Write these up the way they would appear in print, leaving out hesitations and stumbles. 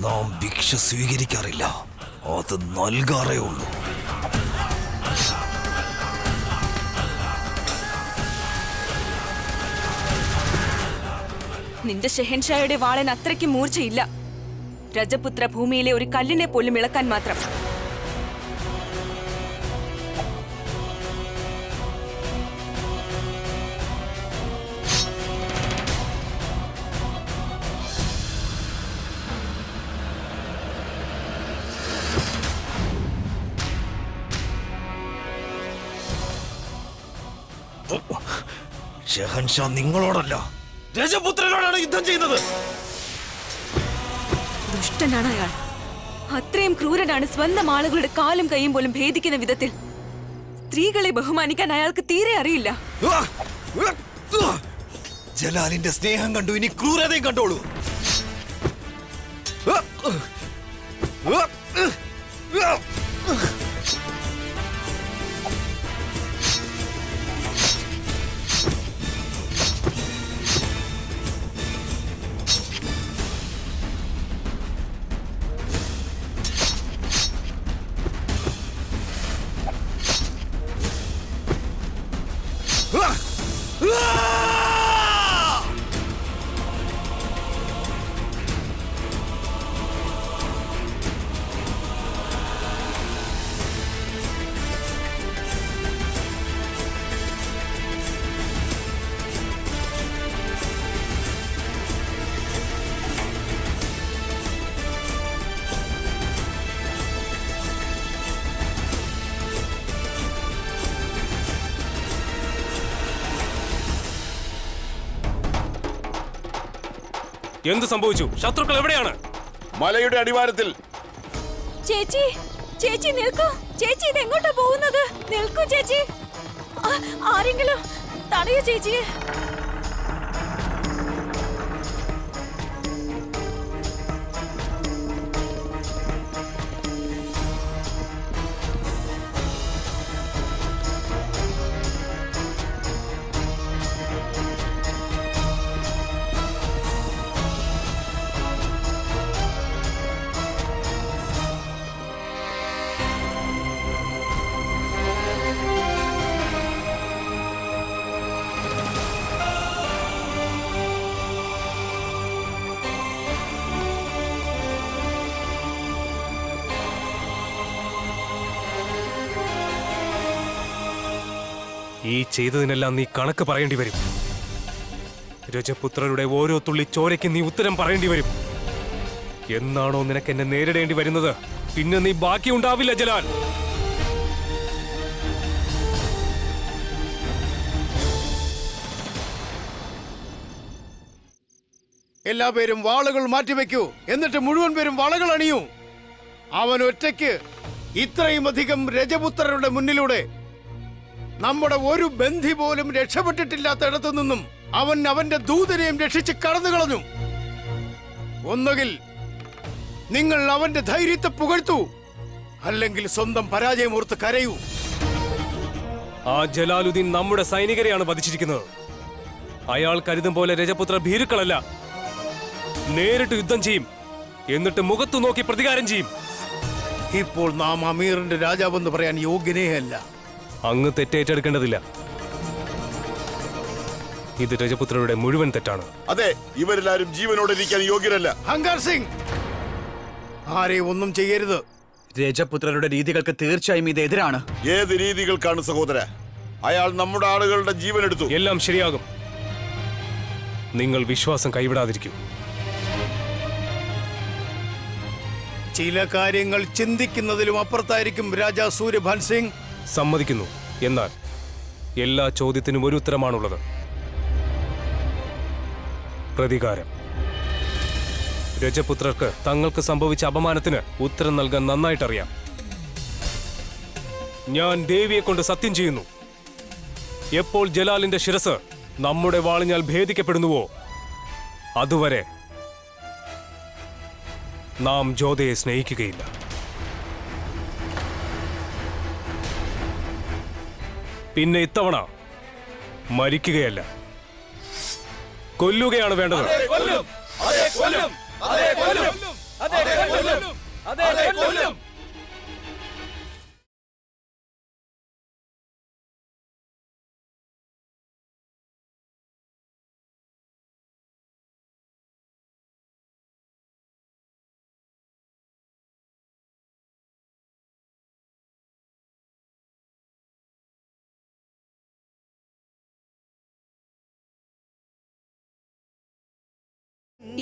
നാം ഭിക്ഷ സ്വീകരിക്കാറില്ല, അത് നൽകാറേ ഉള്ളൂ. നിന്റെ ഷെഹൻഷായുടെ വാളൻ അത്രയ്ക്ക് മൂർച്ചയില്ല. രജപുത്ര ഭൂമിയിലെ ഒരു കല്ലിനെ പോലും ഇളക്കാൻ മാത്രം. ഷെഹൻഷാ നിങ്ങളോടല്ല, രജപുത്രനോടാണ് യുദ്ധം ചെയ്യുന്നത്. ദുഷ്ടനാണ് അയാൾ. അത്രയും ക്രൂരനാണ്. സ്വന്തം ആളുകളുടെ കാലും കൈയും പോലും ഭേദിക്കുന്ന വിധത്തിൽ. സ്ത്രീകളെ ബഹുമാനിക്കാൻ അയാൾക്ക് തീരെ അറിയില്ല. ജലാലിന്റെ സ്നേഹം കണ്ടു, ഇനി ക്രൂരതയും കണ്ടോളൂ. എന്ത് സംഭവിച്ചു? ശത്രുക്കൾ എവിടെയാണ്? മലയുടെ അടിവാരത്തിൽ. ചേച്ചി, ചേച്ചി നിൽക്കൂ. ചേച്ചി ഇത് എങ്ങോട്ടാ പോകുന്നത്? നിൽക്കൂ ചേച്ചി. ആരെങ്കിലും തടയൂ ചേച്ചിയെ. ഈ ചെയ്തതിനെല്ലാം നീ കണക്ക് പറയേണ്ടി വരും. രജപുത്രരുടെ ഓരോ തുള്ളി ചോരയ്ക്ക് നീ ഉത്തരം പറയേണ്ടി വരും. എന്നാണോ നിനക്ക് എന്നെ നേരിടേണ്ടി വരുന്നത്, പിന്നെ നീ ബാക്കിയുണ്ടാവില്ല ജലാൽ. എല്ലാ പേരും വാളുകൾ മാറ്റിവെക്കൂ. എന്നിട്ട് മുഴുവൻ പേരും വളകൾ അണിയൂ. അവൻ ഒറ്റയ്ക്ക് ഇത്രയും അധികം രജപുത്രരുടെ മുന്നിലൂടെ നമ്മുടെ ഒരു ബന്ധി പോലും രക്ഷപ്പെട്ടിട്ടില്ലാത്തയിടത്തു നിന്നും അവൻ അവന്റെ ദൂതനെയും രക്ഷിച്ച് കടന്നു കളഞ്ഞു. ഒന്നുകിൽ നിങ്ങൾ അവന്റെ ധൈര്യത്തെ പുകഴ്ത്തൂ, അല്ലെങ്കിൽ സ്വന്തം പരാജയമോർത്ത് കരയൂ. ആ ജലാലുദ്ദീൻ നമ്മുടെ സൈനികരെയാണ് വധിച്ചിരിക്കുന്നത്. അയാൾ കരുതും പോലെ രജപുത്ര ഭീരുക്കളല്ല. നേരിട്ട് യുദ്ധം ചെയ്യും, എന്നിട്ട് മുഖത്തു നോക്കി പ്രതികാരം ചെയ്യും. ഇപ്പോൾ നാം അമീറിന്റെ രാജാവെന്ന് പറയാൻ യോഗ്യനേ അല്ല. അങ്ങ് തെറ്റേറ്റെടുക്കേണ്ടതില്ല. ഇത് രജപുത്രരുടെ മുഴുവൻ തെറ്റാണ്. അതെ, ഇവരെല്ലാരും ജീവനോടെ ഇരിക്കാൻ യോഗ്യരല്ല. ഹങ്കാർ സിംഗ്, ആരെയും ഒന്നും ചെയ്യരുത്. രജപുത്രരുടെ രീതികൾക്ക് തീർച്ചയായും ഇത് എതിരാണ്. ഏത് രീതികൾക്കാണ് സഹോദര? അയാൾ നമ്മുടെ ആളുകളുടെ ജീവൻ എടുത്തു. എല്ലാം ശരിയാകും. നിങ്ങൾ വിശ്വാസം കൈവിടാതിരിക്കൂ. ചില കാര്യങ്ങൾ ചിന്തിക്കുന്നതിലും അപ്പുറത്തായിരിക്കും രാജാ സൂര്യഭാൻ സിംഗ്. സമ്മതിക്കുന്നു. എന്നാൽ എല്ലാ ചോദ്യത്തിനും ഒരു ഉത്തരമാണുള്ളത്: പ്രതികാരം. രജപുത്രർക്ക് തങ്ങൾക്ക് സംഭവിച്ച അപമാനത്തിന് ഉത്തരം നൽകാൻ നന്നായിട്ടറിയാം. ഞാൻ ദേവിയെ കൊണ്ട് സത്യം ചെയ്യുന്നു, എപ്പോൾ ജലാലിന്റെ ശിരസ് നമ്മുടെ വാളിഞ്ഞാൽ ഭേദിക്കപ്പെടുന്നുവോ അതുവരെ നാം ജോധയെ സ്നേഹിക്കുകയില്ല. പിന്നെ ഇത്തവണ മരിക്കുകയല്ല, കൊല്ലുകയാണ് വേണ്ടത്.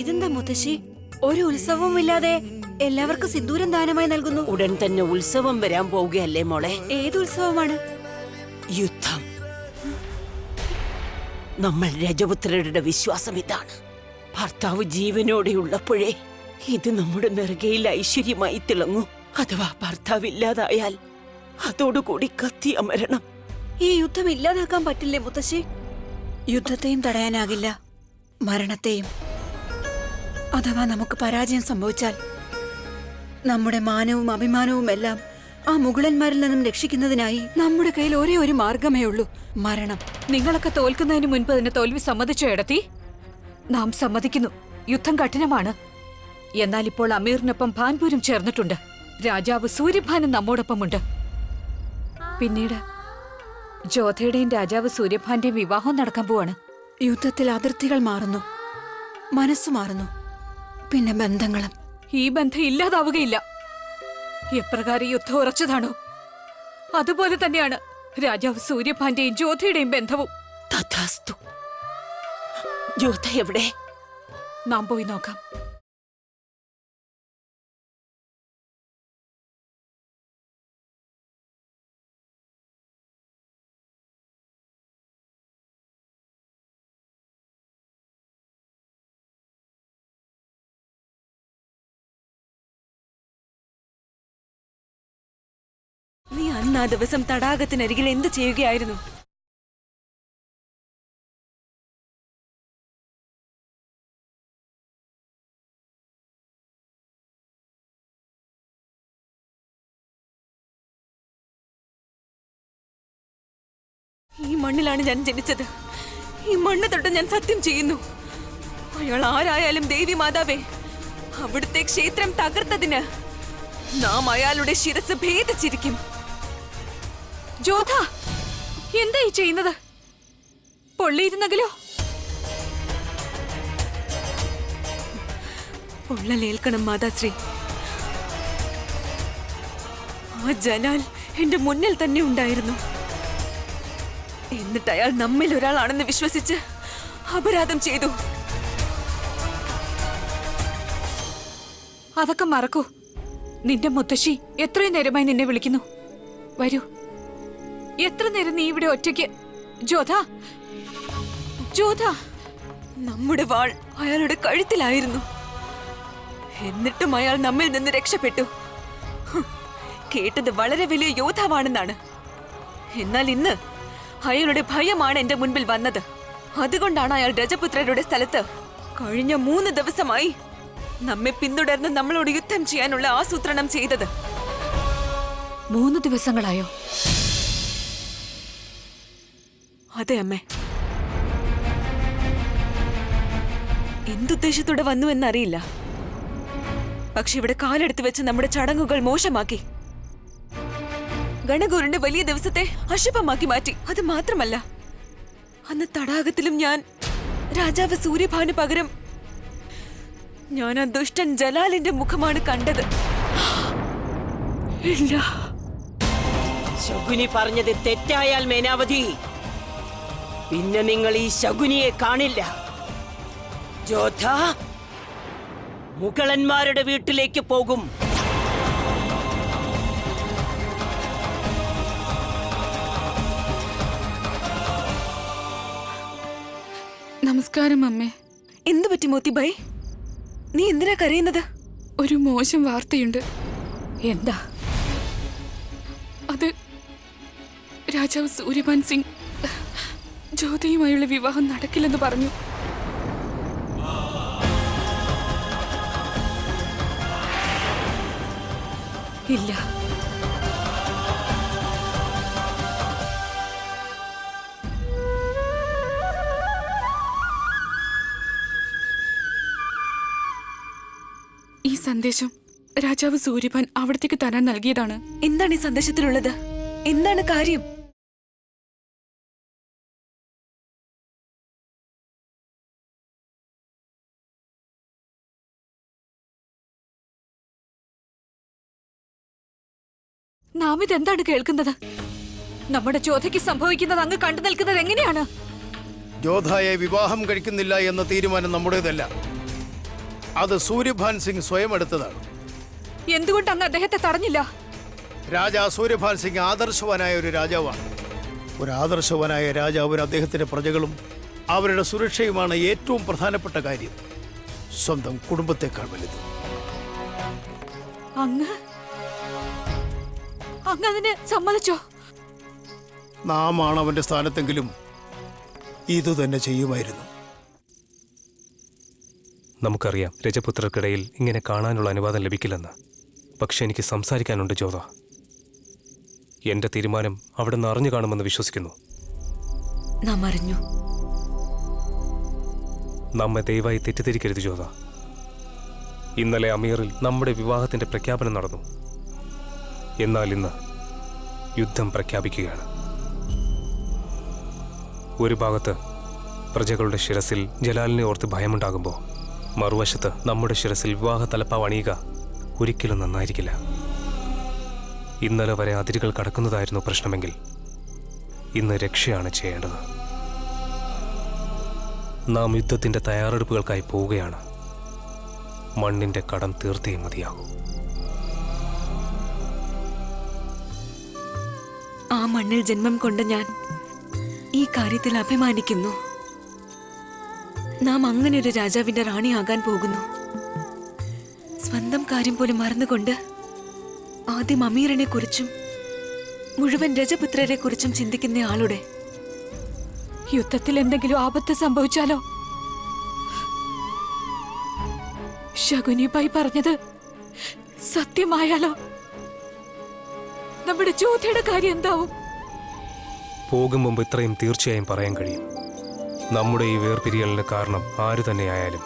ഇതെന്താ മുത്തശ്ശി, ഒരു ഉത്സവവും ഇല്ലാതെ എല്ലാവർക്കും സിന്ദൂരം ദാനമായി നൽകുന്നു? ഉടൻ തന്നെ ഉത്സവം വരാൻ പോവുകയല്ലേ മോളെ? ഏത് ഉത്സവമാണ്? യുദ്ധം. നമ്മൾ രജപുത്രരുടെ വിശ്വാസം ഇതാണ്. ഭർത്താവ് ജീവനോടെയുള്ളപ്പോഴേ ഇത് നമ്മുടെ നെറുകയിൽ ഐശ്വര്യമായി തിളങ്ങൂ. അഥവാ ഭർത്താവ് ഇല്ലാതായാൽ അതോടുകൂടി കത്തി അമരണം. ഈ യുദ്ധം ഇല്ലാതാക്കാൻ പറ്റില്ലേ മുത്തശ്ശി? യുദ്ധത്തെയും തടയാനാകില്ല, മരണത്തെയും. അഥവാ നമുക്ക് പരാജയം സംഭവിച്ചാൽ നമ്മുടെ മാനവും അഭിമാനവും എല്ലാം ആ മുഗളന്മാരിൽ നിന്നും രക്ഷിക്കുന്നതിനായി നമ്മുടെ കയ്യിൽ ഒരേ ഒരു മാർഗമേ ഉള്ളൂ, മരണം. നിങ്ങളൊക്കെ തോൽക്കുന്നതിന് മുൻപ് തന്നെ തോൽവി സമ്മതിച്ചോ എടത്തി? നാം സമ്മതിക്കുന്നു, യുദ്ധം കഠിനമാണ്. എന്നാൽ ഇപ്പോൾ അമീറിനൊപ്പം ഭാൻപൂരും ചേർന്നിട്ടുണ്ട്. രാജാവ് സൂര്യഭാനും നമ്മോടൊപ്പമുണ്ട്. പിന്നീട് ജോധയുടെയും രാജാവ് സൂര്യഭാന്റെയും വിവാഹം നടക്കാൻ പോവാണ്. യുദ്ധത്തിൽ അതിർത്തികൾ മാറുന്നു, മനസ്സ് മാറുന്നു, പിന്നെ ബന്ധങ്ങളും. ഈ ബന്ധം ഇല്ലാതാവുകയില്ല. എപ്രകാരം യുദ്ധം ഉറച്ചതാണോ അതുപോലെ തന്നെയാണ് രാജാവ് സൂര്യഭാന്റെയും ജ്യോതിയുടെയും ബന്ധവും. തഥാസ്തു. ജ്യോത എവിടെ? നാം പോയി നോക്കാം. നീ അന്ന് ആ ദിവസം തടാകത്തിനരികിൽ എന്ത് ചെയ്യുകയായിരുന്നു? ഈ മണ്ണിലാണ് ഞാൻ ജനിച്ചത്. ഈ മണ്ണ് തൊട്ട് ഞാൻ സത്യം ചെയ്യുന്നു, അയാൾ ആരായാലും ദേവി മാതാവേ, അവിടുത്തെ ക്ഷേത്രം തകർത്തതിന് നാം അയാളുടെ ശിരസ് ഭേദിച്ചിരിക്കും. ജോധ, എന്താ ഈ ചെയ്യുന്നത്? പൊള്ളിയിരുന്നെങ്കിലോ? പൊള്ളലേൽക്കണം മാതാശ്രീ. ആ ജലാൽ എന്റെ മുന്നിൽ തന്നെ ഉണ്ടായിരുന്നു. എന്നിട്ട് അയാൾ നമ്മിൽ ഒരാളാണെന്ന് വിശ്വസിച്ച് അപരാധം ചെയ്തു. അതൊക്കെ മറക്കൂ. നിന്റെ മുത്തശ്ശി എത്രയും നേരമായി നിന്നെ വിളിക്കുന്നു. വരൂ. എത്ര നേരം നീ ഇവിടെ ഒറ്റയ്ക്ക്? ജോധ, ജോധ. നമ്മുടെ വാൾ അയാളുടെ കഴുത്തിലായിരുന്നു. എന്നിട്ടും അയാൾ നമ്മിൽ നിന്ന് രക്ഷപ്പെട്ടു. കേട്ടത് വളരെ വലിയ യോദ്ധാവാണെന്നാണ്. എന്നാൽ ഇന്ന് അയാളുടെ ഭയമാണ് എന്റെ മുൻപിൽ വന്നത്. അതുകൊണ്ടാണ് അയാൾ രജപുത്രരുടെ സ്ഥലത്ത് കഴിഞ്ഞ 3 ദിവസമായി നമ്മെ പിന്തുടർന്ന് നമ്മളോട് യുദ്ധം ചെയ്യാനുള്ള ആസൂത്രണം ചെയ്തത്. 3 ദിവസങ്ങളായോ? അതെ അമ്മേ. എന്തുദ്ദേശത്തോടെ വന്നു എന്നറിയില്ല. പക്ഷെ ഇവിടെ കാലെടുത്ത് വെച്ച് നമ്മുടെ ചടങ്ങുകൾ മോശമാക്കി. ഗണഗുരുന്റെ വലിയ ദിവസത്തെ അശുഭമാക്കി മാറ്റി. അത് മാത്രമല്ല, അന്ന് തടാകത്തിലും ഞാൻ രാജാവ് സൂര്യഭാനു പകരം ഞാൻ ആ ദുഷ്ടൻ ജലാലിന്റെ മുഖമാണ് കണ്ടത്. ഇല്ല. ശകുനി പറഞ്ഞത് തെറ്റായാൽ മേനാവതി, പിന്നെ നിങ്ങൾ ഈ ശകുനിയെ കാണില്ല. ജോധ മുഗളന്മാരുടെ വീട്ടിലേക്ക് പോകും. നമസ്കാരം അമ്മേ. എന്തു പറ്റി മോത്തിബായി? നീ എന്തിനാ കരയുന്നത്? ഒരു മോശം വാർത്തയുണ്ട്. എന്താ? അത് രാജാവ് സൂര്യഭാൻ സിംഗ് ജ്യോതിയുമായുള്ള വിവാഹം നടക്കില്ലെന്ന് പറഞ്ഞു. ഇല്ല. ഈ സന്ദേശം രാജാവ് സൂര്യഭാൻ അവിടത്തേക്ക് തരാൻ നൽകിയതാണ്. എന്താണ് ഈ സന്ദേശത്തിലുള്ളത്? എന്താണ് കാര്യം? നാം ഇതെന്താണ് കേൾക്കുന്നത്? നമ്മുടെ ജോധയ്ക്ക് സംഭവിക്കുന്നത് അങ്ങ് കണ്ടു നിൽക്കുന്നത് എങ്ങനെയാണ്? ജോധായെ വിവാഹം കഴിക്കുന്നില്ല എന്ന തീരുമാനം നമ്മുടേതല്ല. അത് സൂര്യഭാൻ സിംഗ് സ്വയം എടുത്തതാണ്. എന്തുകൊണ്ട് അങ്ങ് അദ്ദേഹത്തെ തടഞ്ഞില്ല? രാജാ സൂര്യഭാൻ സിംഗ് ആദർശവാനായ ഒരു രാജാവാണ്. ഒരു ആദർശവാനായ രാജാവിന് അദ്ദേഹത്തിന്റെ പ്രജകളും അവരുടെ സുരക്ഷയുമാണ് ഏറ്റവും പ്രധാനപ്പെട്ട കാര്യം. സ്വന്തം കുടുംബത്തെക്കാൾ വലുത്. അങ്ങ് അതിന് സമ്മതിച്ചോ? നാം ആണ് അവന്റെ സ്ഥാനത്തെങ്കിലും ഇതു തന്നെ ചെയ്യുമായിരുന്നു. നമുക്കറിയാം രജപുത്രർക്കിടയിൽ ഇങ്ങനെ കാണാനുള്ള അനുവാദം ലഭിക്കില്ലെന്ന്. പക്ഷെ എനിക്ക് സംസാരിക്കാനുണ്ട് ജോധ. എന്റെ തീരുമാനം അവിടെ നിന്ന് അറിഞ്ഞു കാണുമെന്ന് വിശ്വസിക്കുന്നു. നാം അറിഞ്ഞു. നമ്മെ ദയവായി തെറ്റിദ്ധരിക്കരുത് ജോധ. ഇന്നലെ അമീറിൽ നമ്മുടെ വിവാഹത്തിന്റെ പ്രഖ്യാപനം നടന്നു. എന്നാൽ ഇന്ന് യുദ്ധം പ്രഖ്യാപിക്കുകയാണ്. ഒരു ഭാഗത്ത് പ്രജകളുടെ ശിരസിൽ ജലാലിനെ ഓർത്ത് ഭയമുണ്ടാകുമ്പോൾ മറുവശത്ത് നമ്മുടെ ശിരസിൽ വിവാഹ തലപ്പാവ് അണിയുക ഒരിക്കലും നന്നായിരിക്കില്ല. ഇന്നലെ വരെ അതിരുകൾ കടക്കുന്നതായിരുന്നു പ്രശ്നമെങ്കിൽ ഇന്ന് രക്ഷയാണ് ചെയ്യേണ്ടത്. നാം യുദ്ധത്തിന്റെ തയ്യാറെടുപ്പുകൾക്കായി പോവുകയാണ്. മണ്ണിന്റെ കടം തീർത്തേ മതിയാകൂ. ആ മണ്ണിൽ ജന്മം കൊണ്ട് ഞാൻ ഈ കാര്യത്തിൽ അഭിമാനിക്കുന്നു. നാം അങ്ങനെ ഒരു രാജാവിന്റെ റാണിയാകാൻ പോകുന്നു. സ്വന്തം കാര്യം പോലും മറന്നുകൊണ്ട് ആദ്യം അമീറിനെ കുറിച്ചും മുഴുവൻ രജപുത്രരെ കുറിച്ചും ചിന്തിക്കുന്ന ആളുടെ യുദ്ധത്തിൽ എന്തെങ്കിലും ആപത്ത് സംഭവിച്ചാലോ? ശകുനിബായി പറഞ്ഞത് സത്യമായാലോ? നമ്മുടെ ജോധയുടെ കാര്യം എന്താവും? പോകും മുമ്പ് ഇത്രയും തീർച്ചയായും പറയാൻ കഴിയും. നമ്മുടെ ഈ വേർപിരിയലിന് കാരണം ആര് തന്നെയായാലും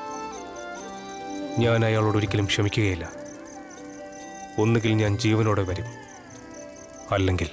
ഞാൻ അയാളോട് ഒരിക്കലും ക്ഷമിക്കുകയില്ല. ഒന്നുകിൽ ഞാൻ ജീവനോടെ വരും, അല്ലെങ്കിൽ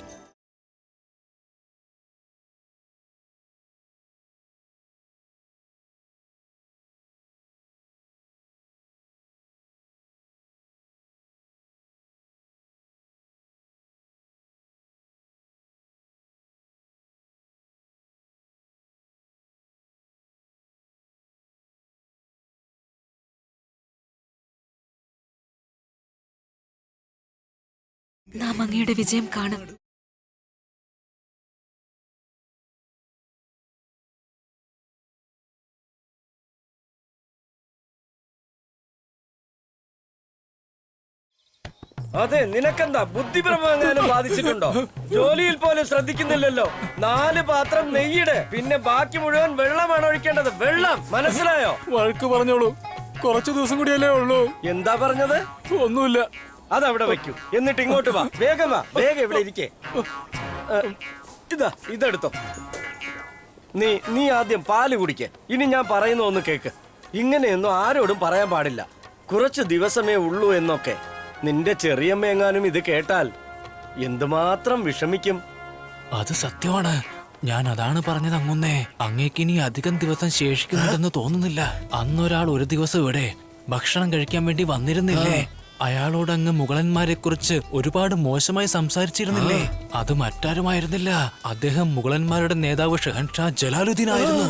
നാം അങ്ങയുടെ വിജയം കാണും. അതെ, നിനക്കെന്താ ബുദ്ധിഭ്രമം ബാധിച്ചിട്ടുണ്ടോ? ജോലിയിൽ പോലും ശ്രദ്ധിക്കുന്നില്ലല്ലോ. 4 പാത്രം നെയ്യുടെ, പിന്നെ ബാക്കി മുഴുവൻ വെള്ളമാണ് ഒഴിക്കേണ്ടത്. വെള്ളം, മനസ്സിലായോ? വഴക്ക് പറഞ്ഞോളൂ, കുറച്ചു ദിവസം കൂടിയല്ലേ ഉള്ളൂ. എന്താ പറഞ്ഞത്? ഒന്നുമില്ല. അതവിടെ വെക്കൂ, എന്നിട്ട് ഇങ്ങോട്ട് വാ. വേഗം വാ, വേഗം ഇവിടെ ഇരിക്കേ. ഇതെടുത്തോ. നീ ആദ്യം പാല് കുടിക്കേ. ഇനി ഞാൻ പറയുന്ന ഒന്ന് കേക്ക്. ഇങ്ങനെയൊന്നും ആരോടും പറയാൻ പാടില്ല. കുറച്ച് ദിവസമേ ഉള്ളൂ എന്നൊക്കെ. നിന്റെ ചെറിയമ്മ എങ്ങാനും ഇത് കേട്ടാൽ എന്തുമാത്രം വിഷമിക്കും. അത് സത്യമാണ്. ഞാൻ അതാണ് പറഞ്ഞത് അങ്ങുന്നേ. അങ്ങേക്ക് ഇനി അധികം ദിവസം ശേഷിക്കുന്നുണ്ടെന്ന് തോന്നുന്നില്ല. അന്നൊരാൾ ഒരു ദിവസം ഇവിടെ ഭക്ഷണം കഴിക്കാൻ വേണ്ടി വന്നിരുന്നില്ലേ? അയാളോട് അങ്ങ് മുഗളന്മാരെ കുറിച്ച് ഒരുപാട് മോശമായി സംസാരിച്ചിരുന്നില്ലേ? അത് മറ്റാരുമായിരുന്നില്ല, അദ്ദേഹം മുഗളന്മാരുടെ നേതാവ് ഷഹൻഷാ ജലാലുദ്ദീൻ ആയിരുന്നു.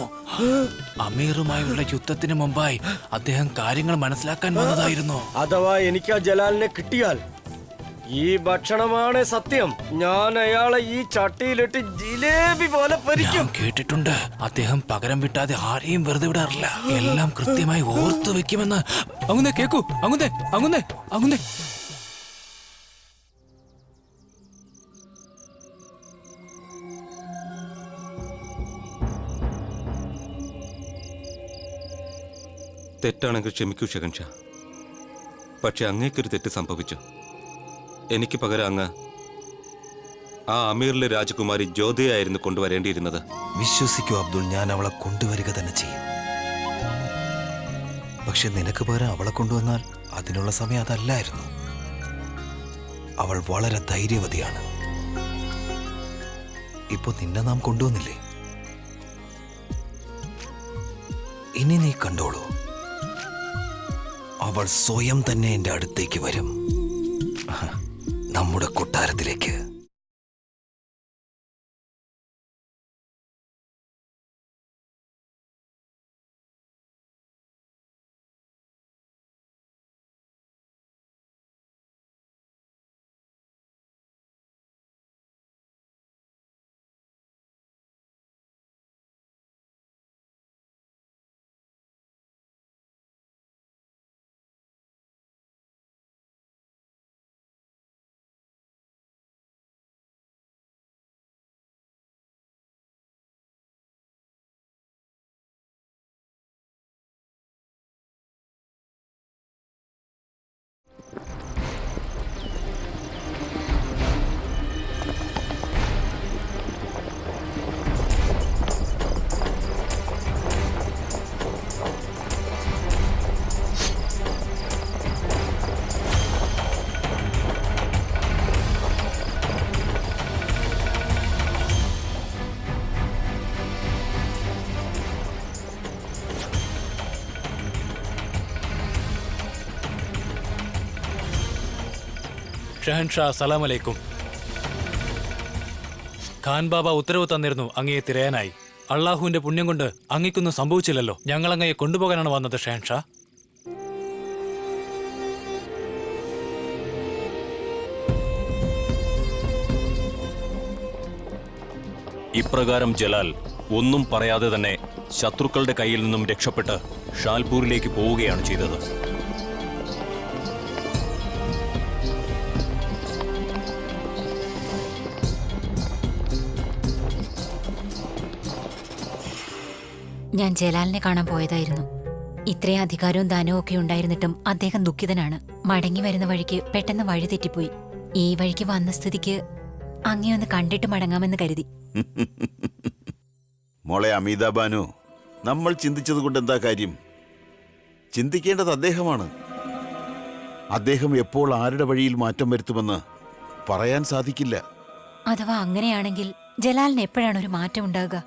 അമീറുമായുള്ള യുദ്ധത്തിന് മുമ്പായി അദ്ദേഹം കാര്യങ്ങൾ മനസ്സിലാക്കാൻ വന്നതായിരുന്നു. അഥവാ എനിക്ക് ആ ജലാലിനെ കിട്ടിയാൽ ഈ ഭക്ഷണമാണ് സത്യം. ഞാൻ അയാളെ ഈ ചട്ടിയിലിട്ട് ജിലേബി പോലെ പരിക്കും. കേട്ടിട്ടുണ്ട്, അദ്ദേഹം പകരം വിട്ടാതെ ആരെയും വെറുതെ വിടാറില്ല. എല്ലാം കൃത്യമായി ഓർത്തു വെക്കുമെന്ന്. അങ്ങുന്നേ കേക്കൂ, അങ്ങുന്നേ അങ്ങുന്നേ അങ്ങുന്നേ. തെറ്റാണെങ്കിൽ ക്ഷമിക്കൂ ഷഹൻഷാ. പക്ഷെ അങ്ങേക്കൊരു തെറ്റ് സംഭവിച്ചു. എനിക്ക് പകരം അങ്ങ് ആ അമീറിലെ രാജകുമാരി ജ്യോതിയായിരുന്നു കൊണ്ടുവരേണ്ടിയിരുന്നത്. വിശ്വസിക്കൂ അബ്ദുൾ, ഞാൻ അവളെ കൊണ്ടുവരിക തന്നെ ചെയ്യും. പക്ഷെ നിനക്ക് പകരം അവളെ കൊണ്ടുവന്നാൽ അതിനുള്ള സമയം അതല്ലായിരുന്നു. അവൾ വളരെ ധൈര്യവതിയാണ്. ഇപ്പൊ നിന്നെ നാം കൊണ്ടുവന്നില്ലേ, ഇനി നീ കണ്ടോളൂ, അവൾ സ്വയം തന്നെ എന്റെ അടുത്തേക്ക് വരും, നമ്മുടെ കൊട്ടാരത്തിലേക്ക്. ഷഹൻഷാ സലാമലൈക്കും. ഖാൻ ബാബ ഉത്തരവ് തന്നിരുന്നു അങ്ങയെ തിരയാനായി. അള്ളാഹുവിന്റെ പുണ്യം കൊണ്ട് അങ്ങയ്ക്കൊന്നും സംഭവിച്ചില്ലല്ലോ. ഞങ്ങൾ അങ്ങയെ കൊണ്ടുപോകാനാണ് വന്നത് ഷഹൻഷാ. ഇപ്രകാരം ജലാൽ ഒന്നും പറയാതെ തന്നെ ശത്രുക്കളുടെ കയ്യിൽ നിന്നും രക്ഷപ്പെട്ട് ഷാൽപൂരിലേക്ക് പോവുകയാണ് ചെയ്തത്. ഞാൻ ജലാലിനെ കാണാൻ പോയതായിരുന്നു. ഇത്രയും അധികാരവും ധനവും ഒക്കെ ഉണ്ടായിരുന്നിട്ടും അദ്ദേഹം ദുഃഖിതനാണ്. മടങ്ങി വരുന്ന വഴിക്ക് പെട്ടെന്ന് വഴി തെറ്റിപ്പോയി. ഈ വഴിക്ക് വന്ന സ്ഥിതിക്ക് അങ്ങയൊന്ന് കണ്ടിട്ട് മടങ്ങാമെന്ന് കരുതി. മോളെ അമീത ബാനു, നമ്മൾ ചിന്തിച്ചത് കൊണ്ട് എന്താ കാര്യം? ചിന്തിക്കേണ്ടത് അദ്ദേഹമാണ്. അദ്ദേഹം എപ്പോൾ ആരുടെ വഴിയിൽ മാറ്റം വരുത്തുമെന്ന് പറയാൻ സാധിക്കില്ല. അഥവാ അങ്ങനെയാണെങ്കിൽ ജലാലിന് എപ്പോഴാണ് ഒരു മാറ്റം ഉണ്ടാകുക?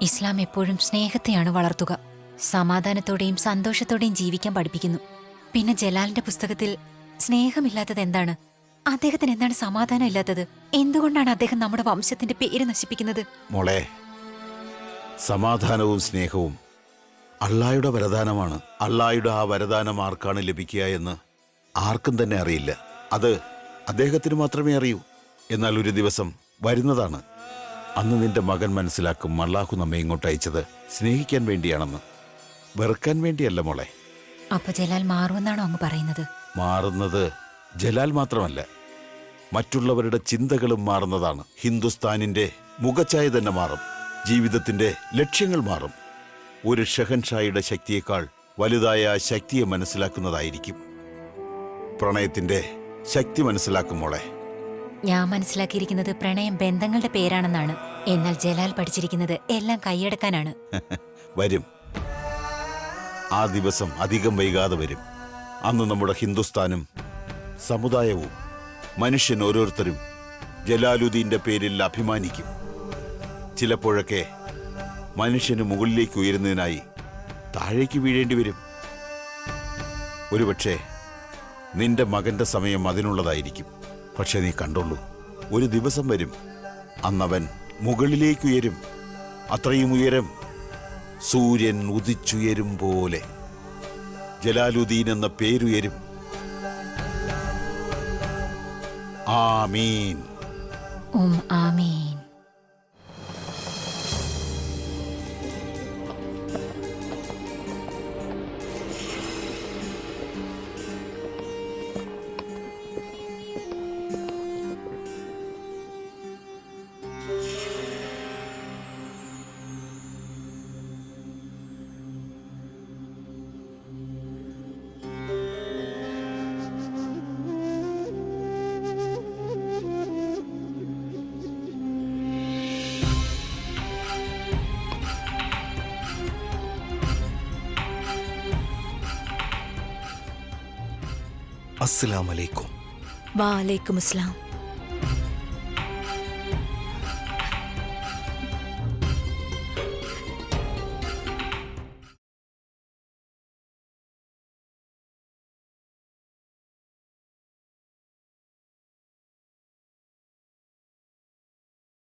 ഇസ്ലാം എപ്പോഴും സ്നേഹത്തെയാണ് വളർത്തുക. സമാധാനത്തോടെയും സന്തോഷത്തോടെയും ജീവിക്കാൻ പഠിപ്പിക്കുന്നു. പിന്നെ ജലാലിന്റെ പുസ്തകത്തിൽ സ്നേഹമില്ലാത്തത് എന്താണ്? അദ്ദേഹത്തിന് എന്താണ് സമാധാനം ഇല്ലാത്തത്? എന്തുകൊണ്ടാണ് അദ്ദേഹം നമ്മുടെ വംശത്തിന്റെ പേര് നശിപ്പിക്കുന്നത്? മോളെ, സമാധാനവും സ്നേഹവും അള്ളായുടെ വരദാനമാണ്. അള്ളായുടെ ആ വരദാനം ആർക്കാണ് ലഭിക്കുക എന്ന് ആർക്കും തന്നെ അറിയില്ല. അത് അദ്ദേഹത്തിന് മാത്രമേ അറിയൂ. എന്നാൽ ഒരു ദിവസം വരുന്നതാണ്. അന്ന് നിന്റെ മകൻ മനസ്സിലാക്കും അള്ളാഹു നമ്മെ ഇങ്ങോട്ട് അയച്ചത് സ്നേഹിക്കാൻ വേണ്ടിയാണെന്ന്, വെറുക്കാൻ വേണ്ടിയല്ല മോളെ. അപ്പൊ ജലാൽ മാറുമെന്നാണോ അങ്ങ് പറയുന്നത്? മാറുന്നത് ജലാൽ മാത്രമല്ല, മറ്റുള്ളവരുടെ ചിന്തകളും മാറുന്നതാണ്. ഹിന്ദുസ്ഥാനിന്റെ മുഖച്ഛായ തന്നെ മാറും. ജീവിതത്തിന്റെ ലക്ഷ്യങ്ങൾ മാറും. ഒരു ഷഹൻഷായുടെ ശക്തിയേക്കാൾ വലുതായ ആ ശക്തിയെ മനസ്സിലാക്കുന്നതായിരിക്കും. പ്രണയത്തിന്റെ ശക്തി മനസ്സിലാക്കും മോളെ. ഞാൻ മനസ്സിലാക്കിയിരിക്കുന്നത് പ്രണയം ബന്ധങ്ങളുടെ പേരാണെന്നാണ്. എന്നാൽ ജലാൽ പഠിച്ചിരിക്കുന്നത് എല്ലാം കൈയടക്കാനാണ്. വരും, ആ ദിവസം അധികം വൈകാതെ വരും. അന്ന് നമ്മുടെ ഹിന്ദുസ്ഥാനും സമുദായവും മനുഷ്യൻ ഓരോരുത്തരും ജലാലുദ്ദീന്റെ പേരിൽ അഭിമാനിക്കും. ചിലപ്പോഴൊക്കെ മനുഷ്യന് മുകളിലേക്ക് ഉയരുന്നതിനായി താഴേക്ക് വീഴേണ്ടി വരും. ഒരുപക്ഷെ നിന്റെ മകന്റെ സമയം അതിനുള്ളതായിരിക്കും. പക്ഷെ നീ കണ്ടോളൂ, ഒരു ദിവസം വരും, അന്നവൻ മുകളിലേക്കുയരും. അത്രയും ഉയരം സൂര്യൻ ഉദിച്ചുയരും പോലെ ജലാലുദ്ദീൻ എന്ന പേരുയരും. ആമീൻ. ആമീൻ. അസ്സലാമലൈക്കും. വാലൈക്കും അസ്സലാം.